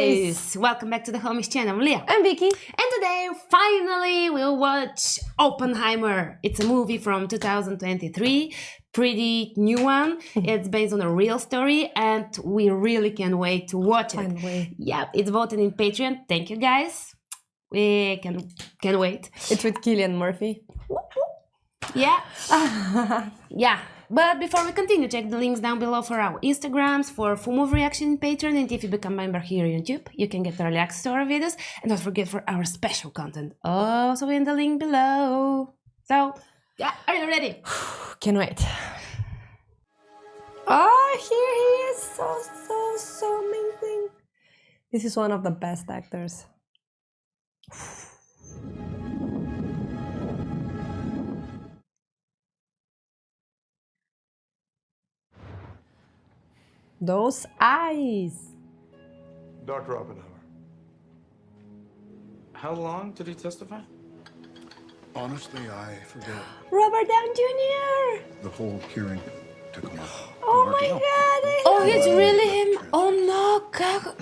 guys! Welcome back to the Homies channel. I'm Leah. I'm Vicky. And today, finally, we'll watch Oppenheimer. It's a movie from 2023, pretty new one. It's based on a real story and we really can't wait to watch it. Finally. Yeah, it's voted in Patreon. Thank you guys. We can wait. It's with Cillian Murphy. Yeah. Yeah. But before we continue, check the links down below for our Instagrams, for full movie reaction in Patreon, and if you become a member here on YouTube, you can get early access to our videos, and don't forget for our special content, also in the link below. So, yeah, are you ready? Can't wait. Oh, here he is. So amazing. This is one of the best actors. Those eyes. Dr. Oppenheimer. How long did he testify? Honestly, I forget. Robert Downey Jr. The whole hearing took a month. Oh my God. Oh, it's really him. Oh no, God.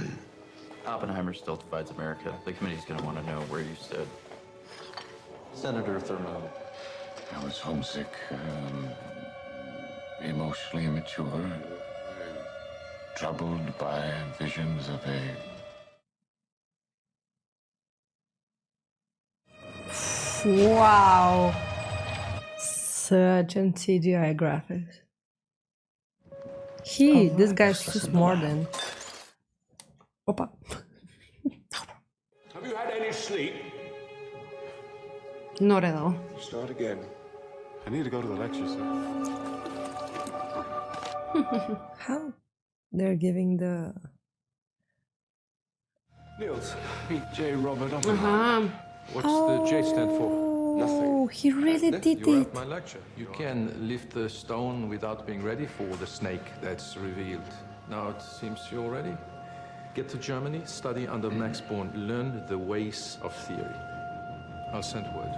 Oppenheimer still divides America. The committee's gonna want to know where you stood. Senator Thurmond. I was homesick, emotionally immature, troubled by visions of a... Wow. Such an CGI graphics. This guy's too smart then. Opa. Have you had any sleep? Not at all. Start again. I need to go to the lecture, sir. How? They're giving the... Nichols, meet J. Robert Oppenheimer. What's the J stand for? Nothing. Oh, he really did You're it. at my lecture. You can lift the stone without being ready for the snake that's revealed. Now it seems you're ready. Get to Germany, study under Max Born, learn the ways of theory. I'll send word.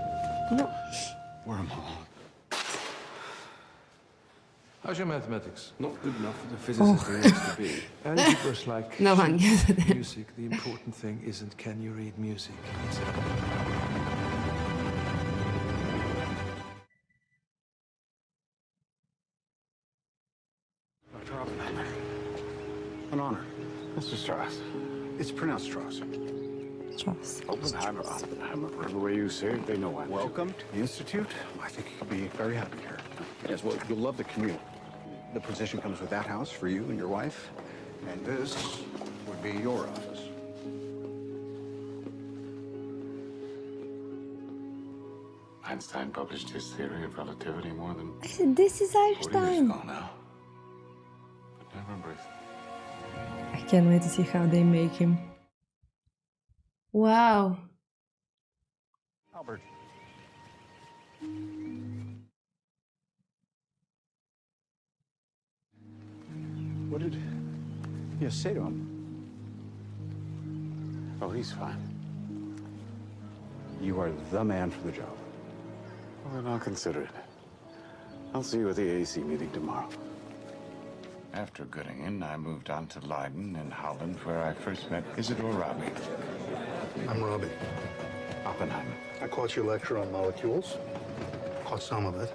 No. Wormhole. How's your mathematics? Not good enough for the physicist he wants to be. Algebra's like No one gets it. music. The important thing isn't can you read music. It's Dr. Oppenheimer. An honor. Mr. Strauss. It's pronounced Strauss. Trust. Oppenheimer, whatever way you say it, they know I'm welcome to the Institute. I think you'll be very happy here. Yes, well, you'll love the commute. The position comes with that house for you and your wife, and this would be your office. Einstein published his theory of relativity more than I said, this is 40 years Einstein. ago now. But never breathed. I can't wait to see how they make him. Wow. Albert. What did you say to him? Oh, he's fine. You are the man for the job. Well, then I'll consider it. I'll see you at the AC meeting tomorrow. After Göttingen, I moved on to Leiden in Holland, where I first met Isidore Rabi. I'm Robbie. Oppenheimer. I caught your lecture on molecules. Caught some of it.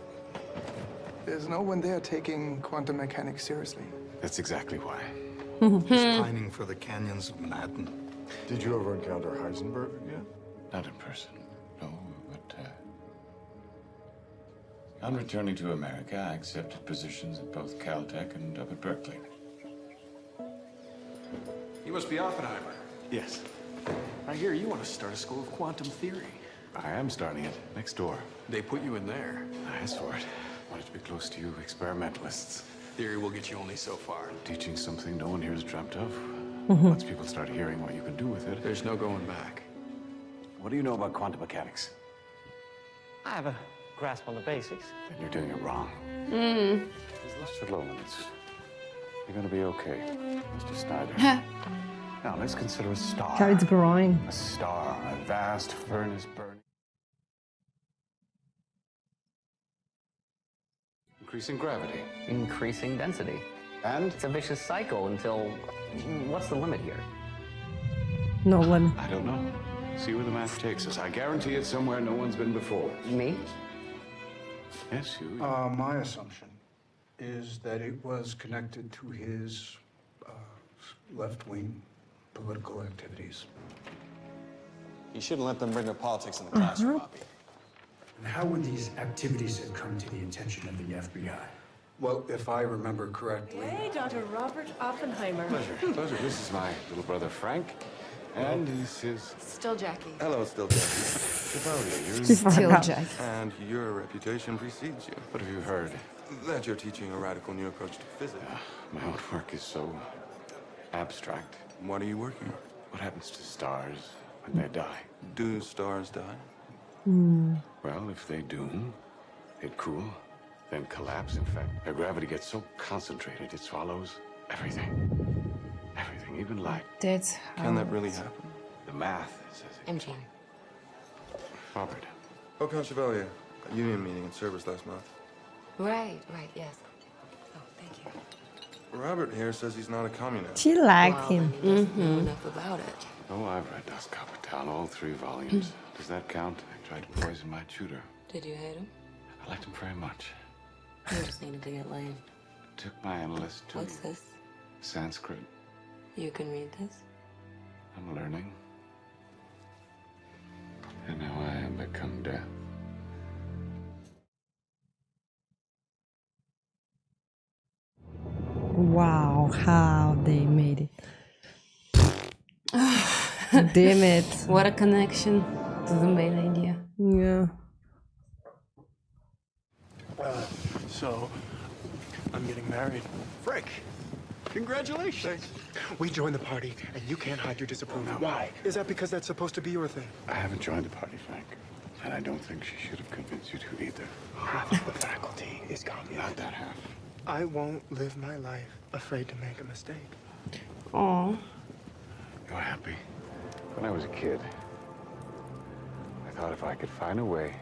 There's no one there taking quantum mechanics seriously. That's exactly why. He's pining for the canyons of Manhattan. Did you ever encounter Heisenberg yet? Not in person, no, but on returning to America, I accepted positions at both Caltech and up at Berkeley. You must be Oppenheimer. Yes, I hear you want to start a school of quantum theory. I am starting it next door. They put you in there. I asked for it. Wanted to be close to you experimentalists. Theory will get you only so far. Teaching something no one here has dreamt of. Once people start hearing what you can do with it. There's no going back. What do you know about quantum mechanics? I have a grasp on the basics. Then you're doing it wrong. Mr. Lowlands, you're gonna be okay. Mr. Snyder. Now let's consider a star. How it's growing. A star, a vast furnace burning. Increasing gravity. Increasing density. And It's a vicious cycle until... What's the limit here? No one. I don't know. See where the math takes us. I guarantee it's somewhere no one's been before. Me? Yes, you. My assumption is that it was connected to his left-wing political activities. You shouldn't let them bring their politics in the classroom, Bobby. And how would these activities have come to the attention of the FBI? Well, if I remember correctly... Hey, Dr. Robert Oppenheimer. Pleasure. This is my little brother, Frank. And this is... Still Jackie. Hello, still Jackie. Still Jack. And your reputation precedes you. What have you heard? That you're teaching a radical new approach to physics. My own work is so abstract. What are you working on? What happens to stars when they die? Do stars die? Well, if they do, they'd cool, then collapse. In fact, their gravity gets so concentrated it swallows everything. Everything, even light. That's Can that really happen? The math says it. I'm Jean. Robert. Oh, Count Chevalier. A union meeting in service last month. Right, yes. Oh, thank you. Robert here says he's not a communist. She liked him. He doesn't know enough about it. Oh, I've read Das Kapital, all 3 volumes. Does that count? I tried to poison my tutor. Did you hate him? I liked him very much. You just needed to get laid. Took my analyst to What's this? Sanskrit. You can read this? I'm learning. And now I am become death. Wow, how they made it. Damn it. What a connection to the main idea. Yeah. So, I'm getting married. Frank, congratulations. We joined the party, and you can't hide your disapproval. Why? Is that because that's supposed to be your thing? I haven't joined the party, Frank. And I don't think she should have convinced you to either. Half of the faculty is communist. Not that half. I won't live my life afraid to make a mistake. Oh, You're happy. When I was a kid, I thought if I could find a way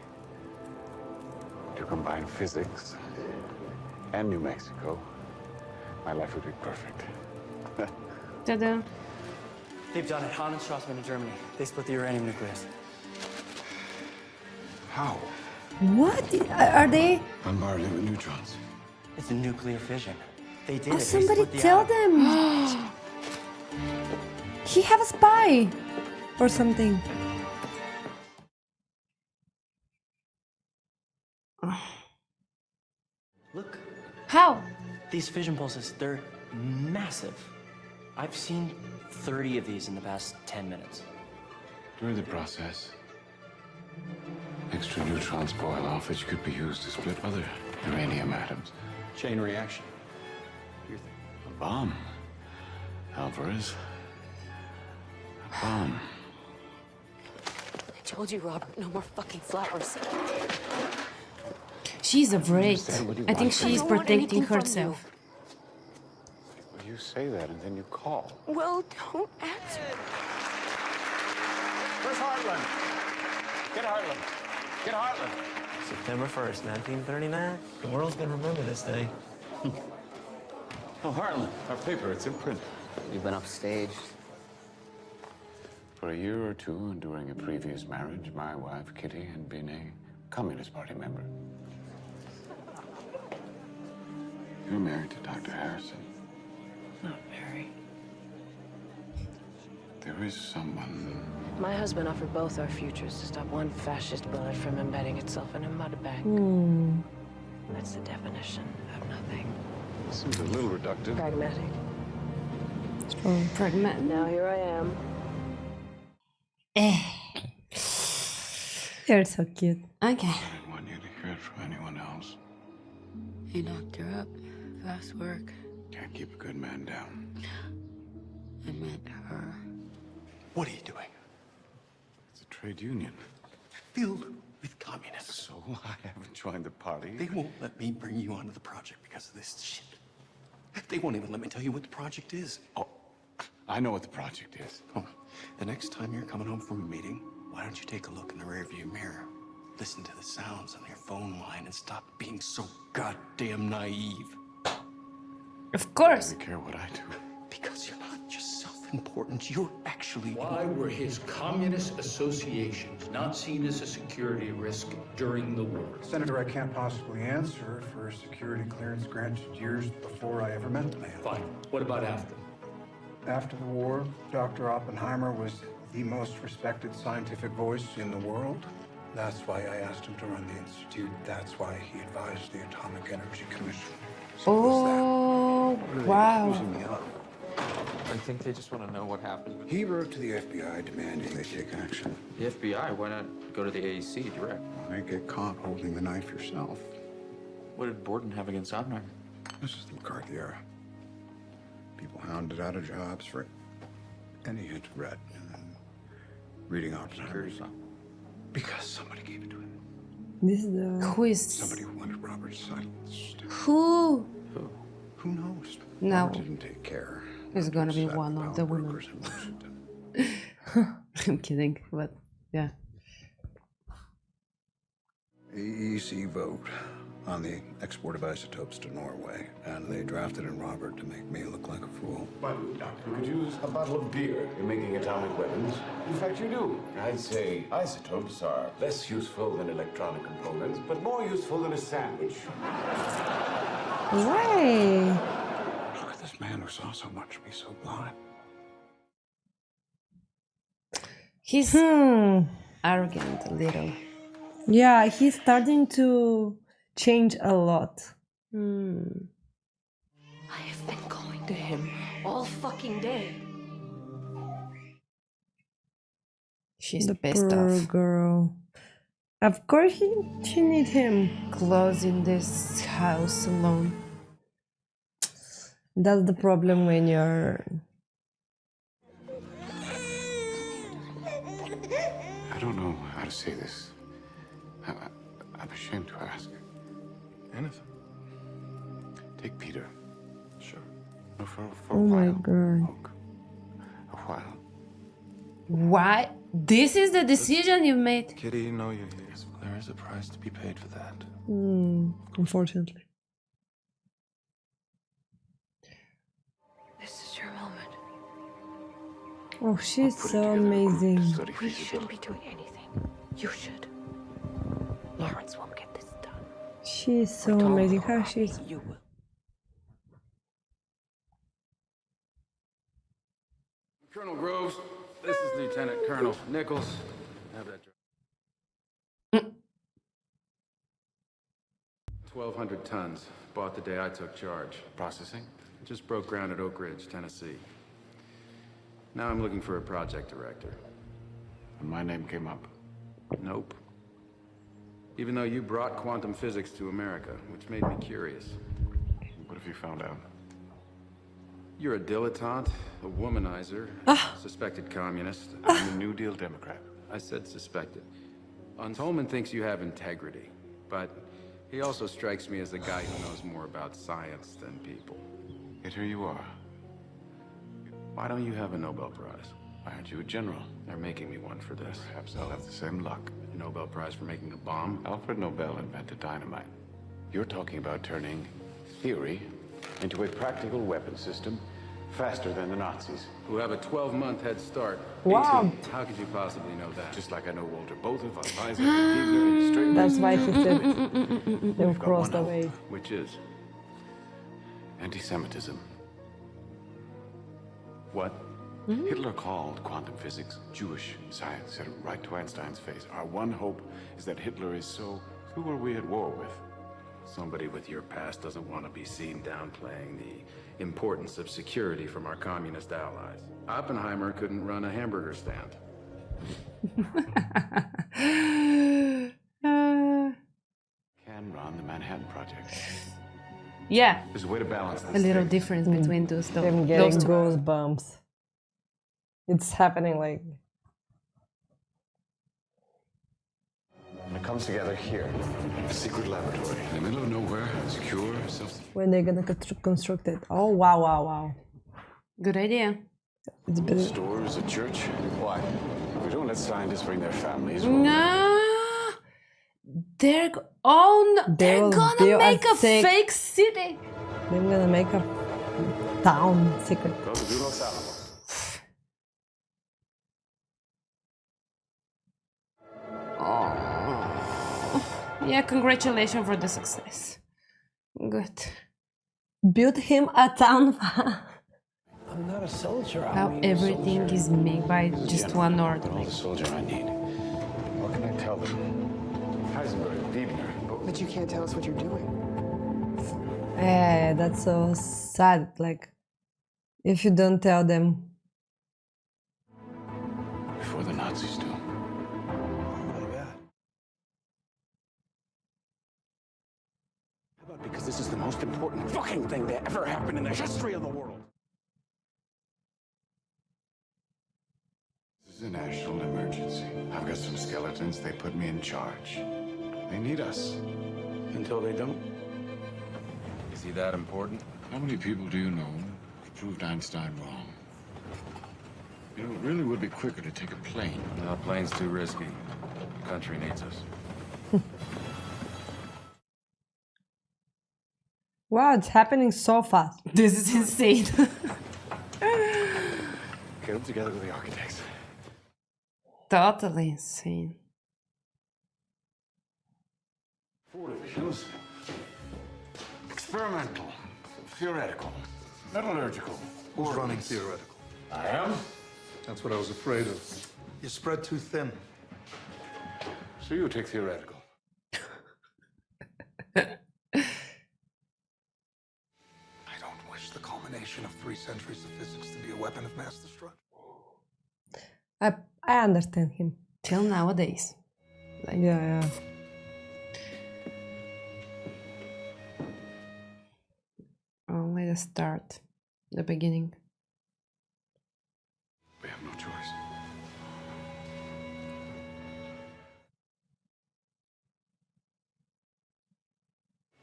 to combine physics and New Mexico, my life would be perfect. ta-da. They've done it. Hahn and Strassman in Germany. They split the uranium nucleus. How? What? Are they? Bombarded with neutrons. It's a nuclear fission. They did Oh, it. They somebody split the tell atom. them. He have a spy or something. Look, How? these fission pulses, they're massive. I've seen 30 of these in the past 10 minutes. During the process, extra neutrons boil off, which could be used to split other uranium atoms. Chain reaction. A bomb. Alvarez. A bomb. I told you, Robert, no more fucking flowers. She's afraid. understand what you I think want. she's I don't want protecting anything from herself. Well, you say that and then you call. Well, don't answer. Where's Heartland? Get Heartland. Get Heartland. September 1st, 1939. The world's gonna remember this day. Oh, Heartland, our paper, it's in print. You've been upstaged. For a year or two during a previous marriage, my wife, Kitty, had been a Communist Party member. You're married to Dr. Harrison. Not very. There is someone. My husband offered both our futures to stop one fascist bullet from embedding itself in a mud bank. That's the definition of nothing. Seems a little reductive. Pragmatic. Pragmatic. Now here I am. They're so cute. Okay. I didn't want you to hear it from anyone else. He knocked her up. Fast work. Can't keep a good man down. I meant her. What are you doing? It's a trade union. Filled with communists. So I haven't joined the party. They won't let me bring you onto the project because of this shit. They won't even let me tell you what the project is. Oh, I know what the project is. Oh, the next time you're coming home from a meeting, why don't you take a look in the rearview mirror? Listen to the sounds on your phone line and stop being so goddamn naive. Of course. I don't care what I do. Because you're not yourself important. You're actually... Why were his communist associations not seen as a security risk during the war? Senator, I can't possibly answer for security clearance granted years before I ever met the man. Fine. What about after? After the war, Dr. Oppenheimer was the most respected scientific voice in the world. That's why I asked him to run the institute. That's why he advised the Atomic Energy Commission. Oh, wow. Using me up. I think they just want to know what happened. He wrote to the FBI demanding they take action. The FBI? Why not go to the AEC direct? Why get caught holding the knife yourself? What did Borden have against Oppenheimer? This is the McCarthy era. People hounded out of jobs for any hint of red. And then reading Oppenheimer. Because somebody gave it to him. This is the... Who is... Somebody who wanted Robert silenced. Who? Who knows? No. Robert didn't take care. It's gonna be one of the women. I'm kidding, but yeah. AEC vote on the export of isotopes to Norway, and they drafted in Robert to make me look like a fool. But, Doctor, you could use a bottle of beer in making atomic weapons. In fact, you do. I'd say isotopes are less useful than electronic components, but more useful than a sandwich. Why? Look at this man who saw so much be so blind. He's arrogant a little. Yeah, he's starting to change a lot. I have been going to him all fucking day. She's The pissed poor off. girl. Of course she need him. Close in this house alone. That's the problem when you're... I don't know how to say this. I'm ashamed to ask. Anything. Take Peter. Sure. No, for Oh a my while. god. A while. Why? This is the decision you made? Kitty, you know you're here. There is a price to be paid for that. Unfortunately. This is your moment. Oh, she's so amazing. We shouldn't be doing anything. You should. Lawrence won't get this done. She's so amazing. How she's... You will. Colonel Groves, this is Lieutenant Colonel Nichols. Have that. 1,200 tons. Bought the day I took charge. Processing? Just broke ground at Oak Ridge, Tennessee. Now I'm looking for a project director. And my name came up. Nope. Even though you brought quantum physics to America, which made me curious. What have you found out? You're a dilettante, a womanizer, suspected communist. I'm a New Deal Democrat. I said suspected. Tolman thinks you have integrity, but he also strikes me as a guy who knows more about science than people. Yet here you are. Why don't you have a Nobel Prize? Why aren't you a general? They're making me one for this. Perhaps I'll have the same luck. A Nobel Prize for making a bomb? Alfred Nobel invented dynamite. You're talking about turning theory into a practical weapon system faster than the Nazis. Who have a 12-month head start. Wow. 18. How could you possibly know that? Just like I know Walter Botha, von Weizsäcker, Giebler, and straight. That's why he said they've crossed one away. Which is? Anti-Semitism. What? Hitler called quantum physics Jewish science, said it right to Einstein's face. Our one hope is that Hitler is so... Who are we at war with? Somebody with your past doesn't want to be seen downplaying the importance of security from our communist allies. Oppenheimer couldn't run a hamburger stand. Can run the Manhattan Project. Yeah. There's a way to balance this A little thing. difference between those two. I'm getting goosebumps. It's happening like... And it comes together here, a secret laboratory. In the middle of nowhere, secure, When they're gonna construct it. Oh, wow, wow, wow. Good idea. It's been... Stores, a church. Why? We don't let scientists bring their families. No. They're gonna make a fake city. They're gonna make a town secret. Go to Los Alamos. Yeah, congratulations for the success. Good. Build him a town. I'm not a soldier. How everything is made by just one order. All the soldier I need. What can I tell them? Heisenberg, Liebner. But you can't tell us what you're doing. Yeah, that's so sad. Like, if you don't tell them. Before the Nazis do. Because this is the most important fucking thing that ever happened in the history of the world. This is a national emergency. I've got some skeletons. They put me in charge. They need us. Until they don't. Is he that important? How many people do you know who proved Einstein wrong? You know, it really would be quicker to take a plane. No, plane's too risky. The country needs us. Wow, it's happening so fast. This is insane. Get them together with the architects. Totally insane. 4 divisions. Experimental, theoretical, metallurgical. Who's running theoretical? I am. That's what I was afraid of. You spread too thin. So you take theoretical. The culmination of 3 centuries of physics to be a weapon of mass destruction. I understand him. Till nowadays. Like, yeah. Only the start. The beginning. We have no choice.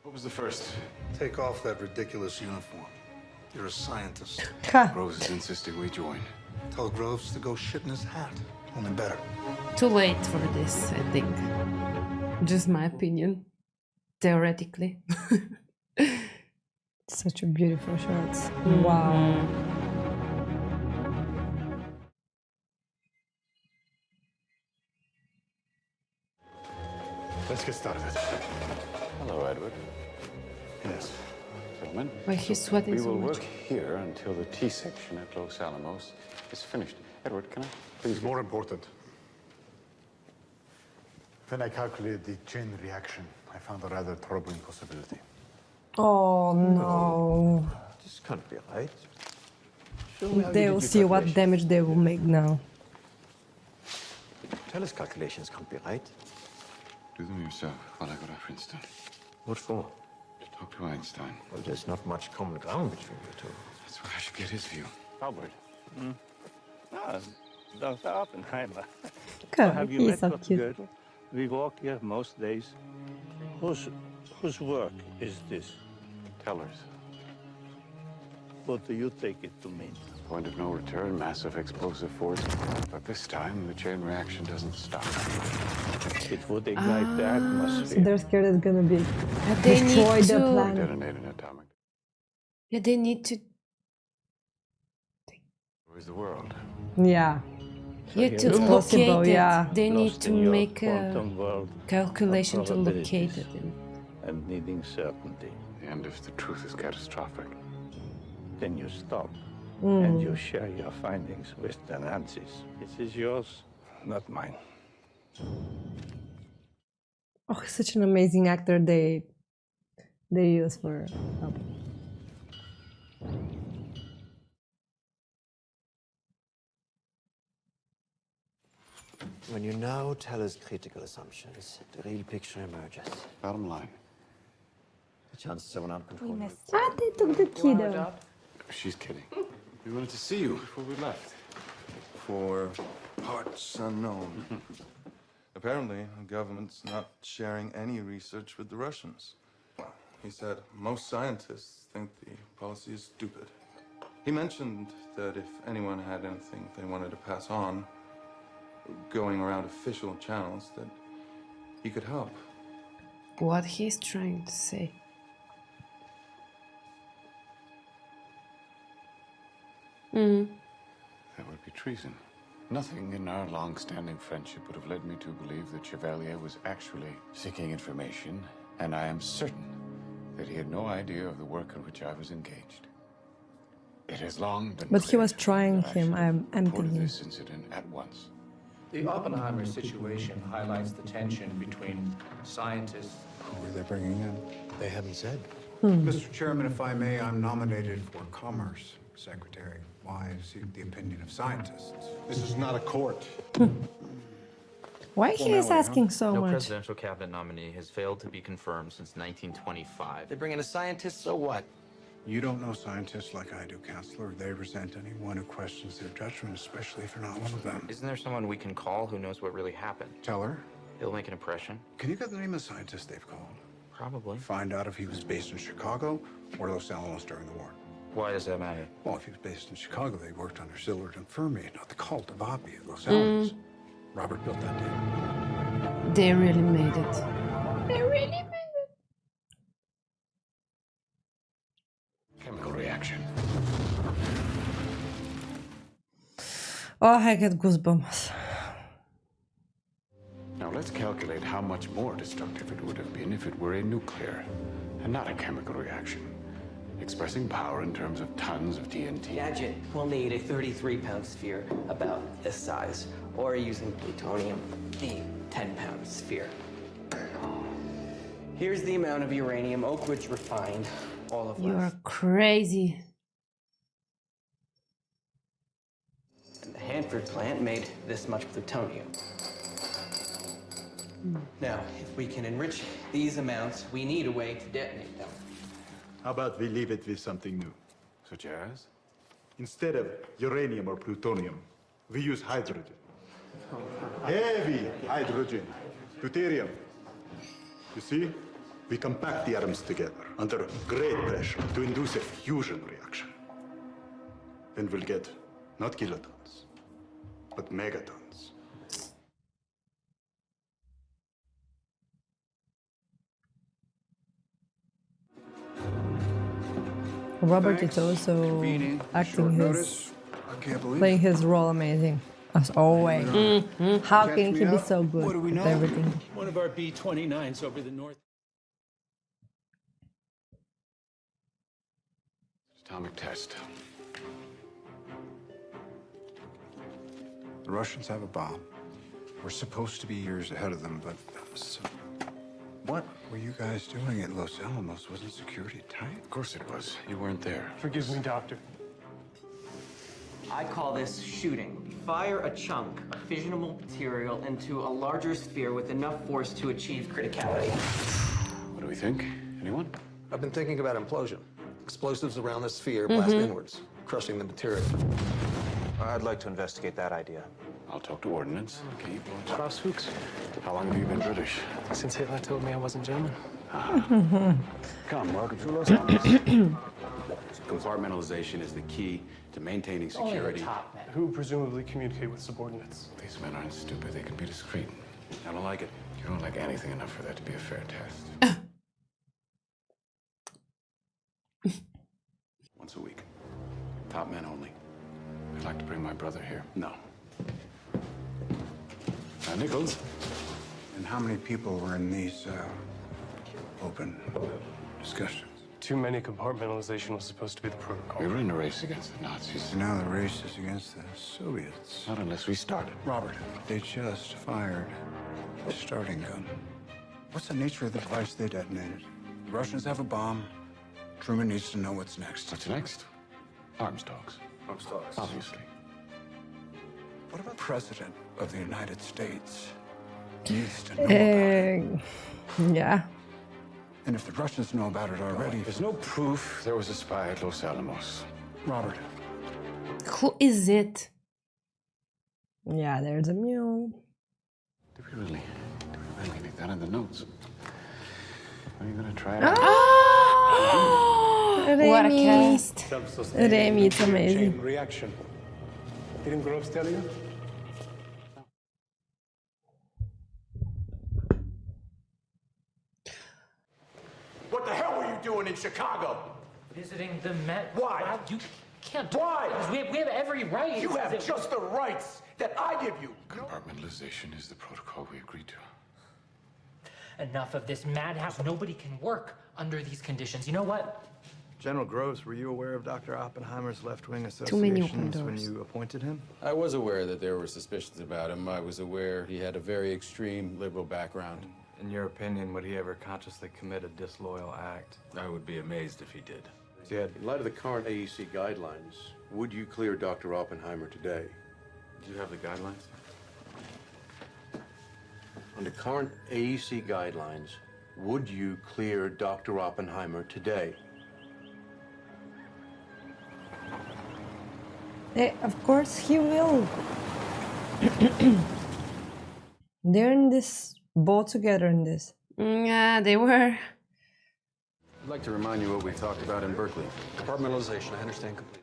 What was the first? Take off that ridiculous uniform. You're a scientist. Groves is insisting we join. Tell Groves to go shit in his hat. Only better. Too late for this, I think. Just my opinion. Theoretically. Such a beautiful shots. Wow. Let's get started. Hello, Edward. Yes. Gentlemen, Why he's sweating we so will much? work here until the T section at Los Alamos is finished. Edward, can I please? More important. When I calculated the chain reaction, I found a rather troubling possibility. Oh no. This can't be right. They will see what damage they will make now. Taylor's calculations can't be right. Do them yourself while I go to Princeton. What for? To talk to Einstein. Well, there's not much common ground between you two. That's where I should get his view. Albert. Dr. Oppenheimer. Good. Have you He's met so Dr. cute. Goethe? We walk here most days. Whose work is this? Teller's. What do you take it to mean? Point of no return, massive explosive force. But this time, the chain reaction doesn't stop. It would ignite the So atmosphere. they're scared it's gonna be they need destroy the to- planet. Detonate an atomic. Yeah, they need to. Where's the world? Yeah. Yeah, to It's locate possible, it. yeah. They need Lost to in your make a quantum world calculation of to locate probabilities it. And needing certainty. And if the truth is catastrophic? Then you stop. Mm. And you share your findings with the Nazis. It is yours, not mine. Oh, such an amazing actor they use for. When you know Teller's critical assumptions, the real picture emerges. Bottom line. The chances of an uncontrolled... Ah, they took the kiddo. She's kidding. We wanted to see you before we left. For parts unknown. Apparently, the government's not sharing any research with the Russians. He said most scientists think the policy is stupid. He mentioned that if anyone had anything they wanted to pass on, going around official channels, that he could help. What he's trying to say. That would be treason. Nothing in our long-standing friendship would have led me to believe that Chevalier was actually seeking information, and I am certain that he had no idea of the work in which I was engaged. It has long been But he was clear trying that I him. should have I'm reported thinking. this incident at once. The Oppenheimer situation highlights the tension between scientists. Who are they bringing in? They haven't said. Mr. Chairman, if I may, I'm nominated for Commerce Secretary. Why seek the opinion of scientists? This is not a court. Why he is asking so No much? presidential cabinet nominee has failed to be confirmed since 1925. They bring in a scientist, so what? You don't know scientists like I do, Counselor. They resent anyone who questions their judgment, especially if you're not one of them. Isn't there someone we can call who knows what really happened? Tell her. He'll make an impression. Can you get the name of the scientist they've called? Probably. Find out if he was based in Chicago or Los Alamos during the war. Why does that matter? Well, if he was based in Chicago, they worked under Sillard and Fermi, not the cult of Oppie at Los Alamos. Robert built that deal. They really made it. They really made it. Chemical reaction. Oh, I get goosebumps. Now let's calculate how much more destructive it would have been if it were a nuclear and not a chemical reaction, expressing power in terms of tons of TNT. Gadget will need a 33-pound sphere about this size, or using plutonium, the 10-pound sphere. Here's the amount of uranium Oak Ridge refined, all of You less. are crazy. And the Hanford plant made this much plutonium. Now, if we can enrich these amounts, we need a way to detonate them. How about we leave it with something new? Such as? Instead of uranium or plutonium, we use hydrogen. Heavy hydrogen. Deuterium. You see? We compact the atoms together under great pressure to induce a fusion reaction. Then we'll get not kilotons, but megatons. Robert is also acting his, playing his role amazing, as always. How can he be so good at everything? One of our B-29s over the north. Atomic test. The Russians have a bomb. We're supposed to be years ahead of them, but what were you guys doing at Los Alamos? Wasn't security tight? Of course it was. You weren't there. Forgive me, Doctor. I call this shooting. Fire a chunk of fissionable material into a larger sphere with enough force to achieve criticality. What do we think? Anyone? I've been thinking about implosion. Explosives around the sphere blast inwards, crushing the material. I'd like to investigate that idea. I'll talk to Ordnance. Can you blow it? Strauss Fuchs. How long have you been British? Since Hitler told me I wasn't German. Come, welcome to Los Alamos. Compartmentalization is the key to maintaining security. Who presumably communicate with subordinates. These men aren't stupid. They can be discreet. I don't like it. You don't like anything enough for that to be a fair test. Once a week. Top men only. I'd like to bring my brother here. No. Nichols. And how many people were in these open discussions? Too many. Compartmentalization was supposed to be the protocol. We were in a race against the Nazis. So now the race is against the Soviets. Not unless we started. Robert, they just fired a starting gun. What's the nature of the device they detonated? The Russians have a bomb. Truman needs to know what's next. What's next? Arms talks. Arms talks. Obviously. What about the President of the United States needs to know about it? Yeah. And if the Russians know about it already... There's no proof there was a spy at Los Alamos. Robert. Who is it? Yeah, there's a mule. Do we really need that in the notes? Are you gonna try it out? What a cast. Remy, it's amazing. Chain reaction. Didn't Groves tell you? What the hell were you doing in Chicago? Visiting the Met. Why? can't. Why? Because we have every right. You have just the rights that I give you. Compartmentalization is the protocol we agreed to. Enough of this madhouse. Nobody can work under these conditions. You know what? General Groves, were you aware of Dr. Oppenheimer's left-wing Too many open associations when doors. you appointed him? I was aware that there were suspicions about him. I was aware he had a very extreme liberal background. In your opinion, would he ever consciously commit a disloyal act? I would be amazed if he did. Ted, in light of the current AEC guidelines, would you clear Dr. Oppenheimer today? Do you have the guidelines? Under current AEC guidelines, would you clear Dr. Oppenheimer today? Of course he will. They're in this boat together in this. Yeah, they were. I'd like to remind you what we talked about in Berkeley. Compartmentalization, I understand completely.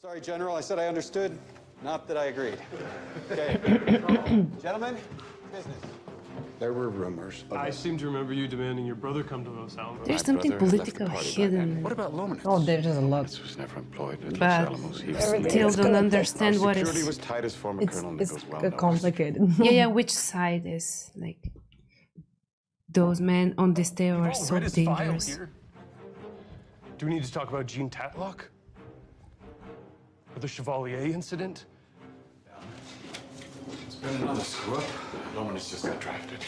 Sorry, General, I said I understood, not that I agreed. Okay. Gentlemen, business. There were rumors. I seem to remember you demanding your brother come to Los Alamos. There's something political hidden. What about Lomax? Oh, there's a lot. This was never employed at Los But Alamos. He still don't understand what Security is. was tight as former It's, Colonel it's Nichols well knows. complicated. Yeah, which side is like those men on this day are so Read his file dangerous. here. Do we need to talk about Jean Tatlock? Or the Chevalier incident? It's been another screw up. Lomax just got drafted.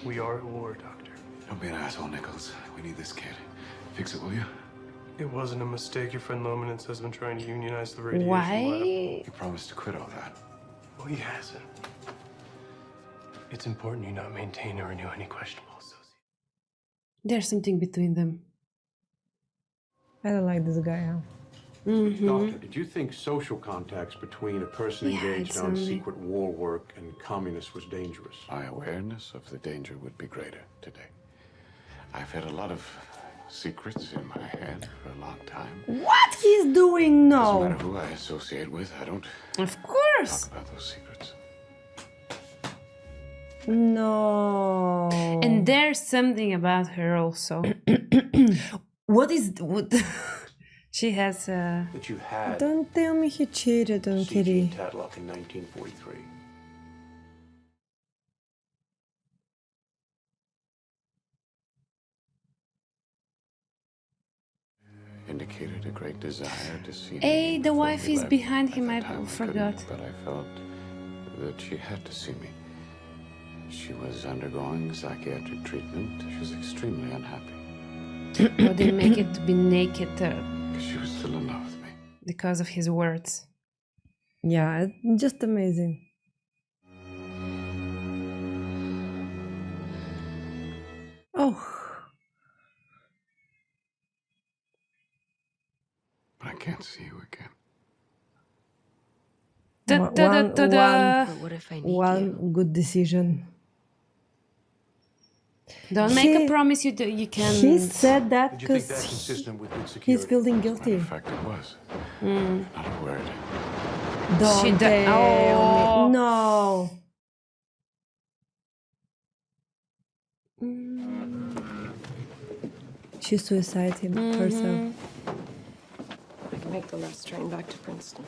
We are at war, Doctor. Don't be an asshole, Nichols. We need this kid. Fix it, will you? It wasn't a mistake. Your friend Lomanitz has been trying to unionize the radiation Why? lab. He promised to quit all that. Well, he hasn't. It's important you not maintain or renew any questionable associations. There's something between them. I don't like this guy, huh? Doctor, did you think social contacts between a person Yeah, engaged it's on only- secret war work and communists was dangerous? My awareness of the danger would be greater today. I've had a lot of secrets in my head for a long time. What he's doing Doesn't now? matter who I associate with, I don't Of course. talk about those secrets. No. And there's something about her also. what? She has That you had Don't tell me he cheated on C.G. Kitty. Tatlock in 1943. Indicated a great desire to see Hey, me the before wife we is left. behind At him, that I time, forgot. couldn't, But I felt that she had to see me. She was undergoing psychiatric treatment. She was extremely unhappy. Or they make it to be naked She was still in love with me. because of his words. Yeah, it's just amazing. Oh, But I can't see you again. Da, One- da, da, one- da, da. But what if I need one good decision. Don't make a He- promise you can. He said that Did you think because that's consistent with good security? he's feeling guilty. In fact, it was. Not a word. Don't tell Oh. me. No. She suicided herself. I can make the last train back to Princeton.